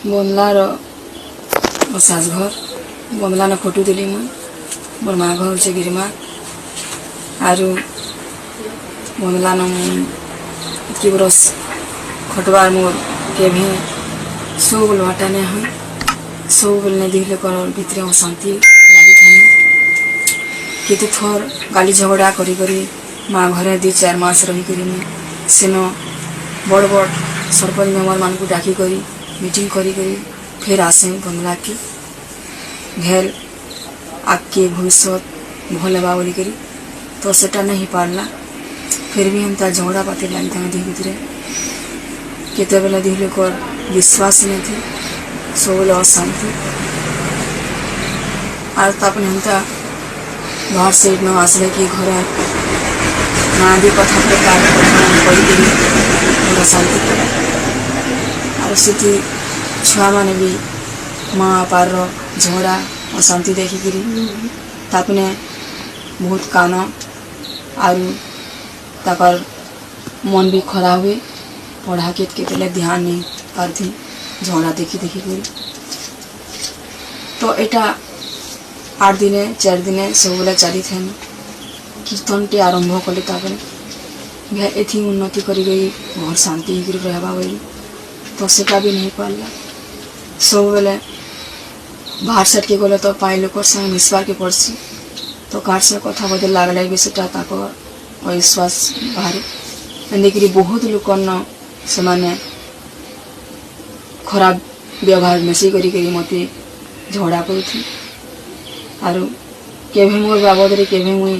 बंगलार सास घर बंगला फोटो देली मुई मोर माँ घर से गिरमा आरु बंगला इतकी बरस खटवार मोर के भी सब लटा नहीं हुई सब बोलने दिखले कर भितर अशांति लगी था केते थर गाली झगड़ा करी माँ घरे 2-4 मास रही सेन बड़ बड़ सरपंच मेम्बर मान को डाकी करी मीटिंग करी फिर आसे बंगला की भेल आगे भविष्य भल हेबा बोली करी तो सेटा नहीं पारला फिर भी हम झगड़ा पाती लगी था देह भितर केते बेला दिखले कर विश्वास नहीं थी सब अशांति और तापने हम बाहर से न आसले कि घर ना भी कथा पूरा शांति और सीटी छुआ मैंने भी माँ बापार झगड़ा अशांति देखिक तापने बहुत कान आर मन भी खराब हुए पढ़ा के ध्यान नहीं पार्थी झगड़ा देखी तो एटा 8 दिने 4 दिने सब चली थे कीर्तन टे आरंभ कले एथि उन्नति करी गई घर शांति रहबा बोली तो सेटा भी नहीं पाला सब बेले बाहर साइड के गले तो पाई लोक संग मिसबार के पड़सी तो कार से कथा बदल लगला भी सेटा अविश्वास बाहर एंदी बहुत लोक से माने खराब व्यवहार मेसी करी मत झगड़ा करुथी आर केभे मोर बाबद केभे मुई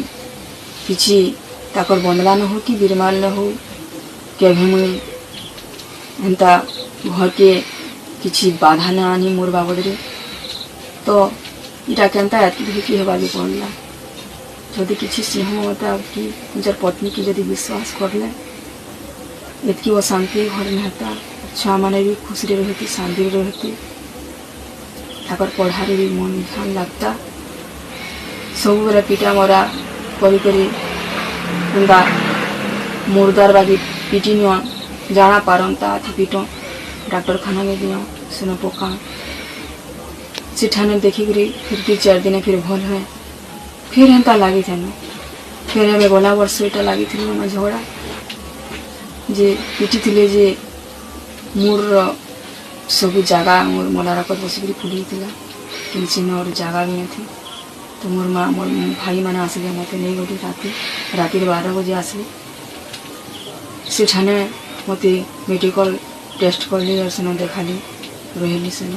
किसी ताकर बंदला न हो कि बिरमाल न हो केभे मुई एंता घर के किसी बाधा न आनी मोर बाबद तो इटा केनता कि हेबा भी पड़ला जदि किसी सिंह मत कि निजर पत्नी की जदि विश्वास करले इतकी अशांति घर में होता छुआ मैंने भी खुशी रहती शांति रहती ताकर पढ़ारे भी मन ध्यान लगता सब बेले पिटा मरा करी मुर्दार बागी पिटी नियो जाना पारंता थी पिट डाक्तरखाना में दियो सुनो पका सेठाने देखिक फिर 2-4 दिन फिर भल है फिर एंता लगी थे फिर हमें गला वर्ष यहाँ लगी थी झगड़ा जे पिटी थिले जे मोर सब जगह मोर मलारा पर बसिक फुली कि और जगह भी नहीं तो मोर माँ मोर भाई मैंने आसले मत नहीं गली राति 12 बजे आसली सेठाने मत मेडिकल टेस्ट करली और सेन देखाली रही सेन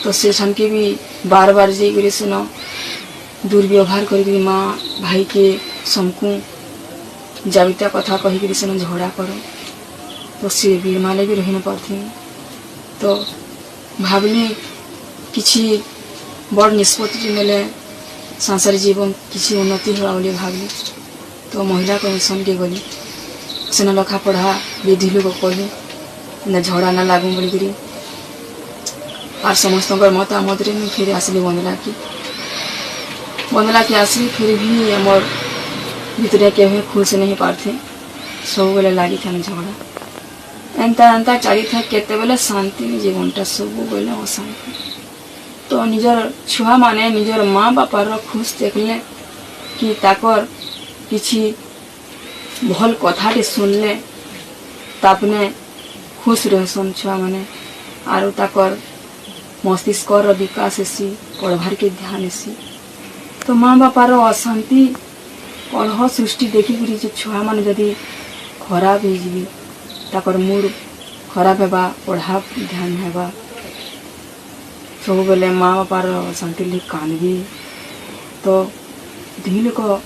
तो सेठान के भी बार बार जाकर सेन दुर्व्यवहार कर माँ भाई के समकु जाबिता कथा कहीकि सेन झगड़ा कर तो सी बिरमाले भी रही न पार्थी तो भावनी किसी बड़ निष्पत्ति नेले संसार जीवन किसी उन्नति हुआ बोली भावली तो महिला कमिशन के गली सेन लखा पढ़ा विधि लोग कहली झगड़ा ना लागू बोलिक और समस्त मतामत फिर आसली बंदला की आसली फिर भी आमर भितर के खुश नहीं पारथे सब बेले लगी था झगड़ा एंता चली था केते बेले शांति जीवनटा सब बेले अशांति तो निजर छुआ माने निजर माँ बापार खुश देखले कि ताकर किसी भल कथाटे सुनले तापने खुश रहसन छुआ माने आरो ताकर मस्तिष्कर विकास हेसी पढ़वार के ध्यान हेसी तो माँ बापार अशांति कलह सृष्टि देखिक छुआ माने जदि खराब हो ताकर मूड खराब हेबा पढ़ा ध्यान हेबा सब बेले माँ बापार अशांति कानबी तो दिल को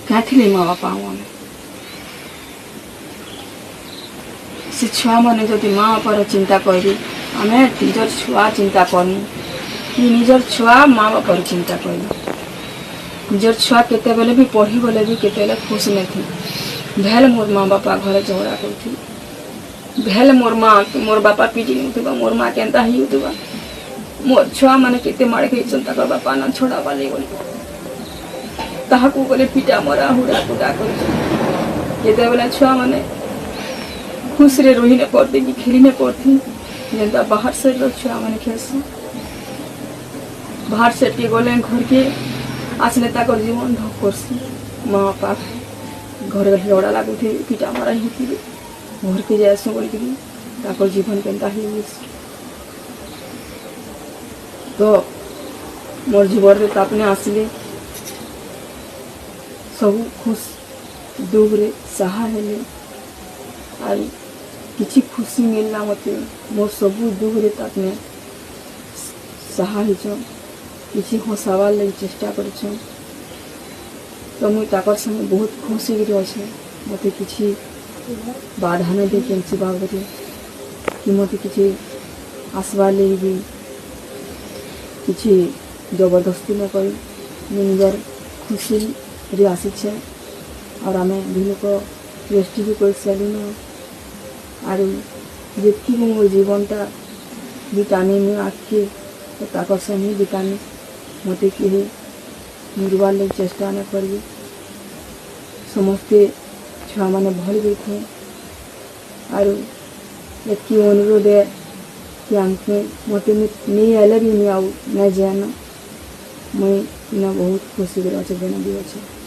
क्या थी माँ बापा मैंने से छुआ मैंने जदि माँ बापार चिंता करी आम निजर छुआ चिंता करनी कि निजर छुआ माँ बापार चिंता करी निजर छुआ केते बेले भी पढ़ी बोले भी केते बेले खुश नहीं थी भेल मोर माँ बापा घरे झगड़ा करती भेल मोर माँ मोर बापा पिटी होता मोर माँ केन्ता ही होता मोर छुआ मैंने केते मार गई बापा ना छोड़ा वाले बोली ताकू गले पिटा मरा हुड़ा कुटा कर छुआ मैंने खुश रे रही नहीं पारती कि खेली नहीं पारती जेनता बाहर से छुआ मैंने खेलसी बाहर से टे गले घर के आसने तक जीवन ढक करसी माँ बापा घर झगड़ा लगुथे पिटा मारा होती घर के जासु बोल जीवन केनता तो मोर जीवन तापने आसले सब खुश दुख रे सहा हेले और किसी खुशी मिलना मत मोर सबू दुख रे तापने सहा किसी हसाबार लगे चेष्टा कर तो मुई ताकर संगे बहुत खुश हो अच्छे मत किसी बाधा नहीं दे कैंसी बाबद कि मत किसी आसबार लगे भी किसी जबरदस्ती न कर निजर खुशी रे आसी और आम भी लोग रेस्ट भी कर सारूँ और जी मो जीवनटा बितानी मुझे आगे ताकर संगे बितानी मत किए मुरबार लगे चेष्टा न करिए समस्ते छुआ मैंने भल गई थे और एक अनुरोध है कि आमके मत नहीं आए भी नहीं आऊ नहीं जान मुई बहुत खुशी अच्छे दिन भी अच्छे।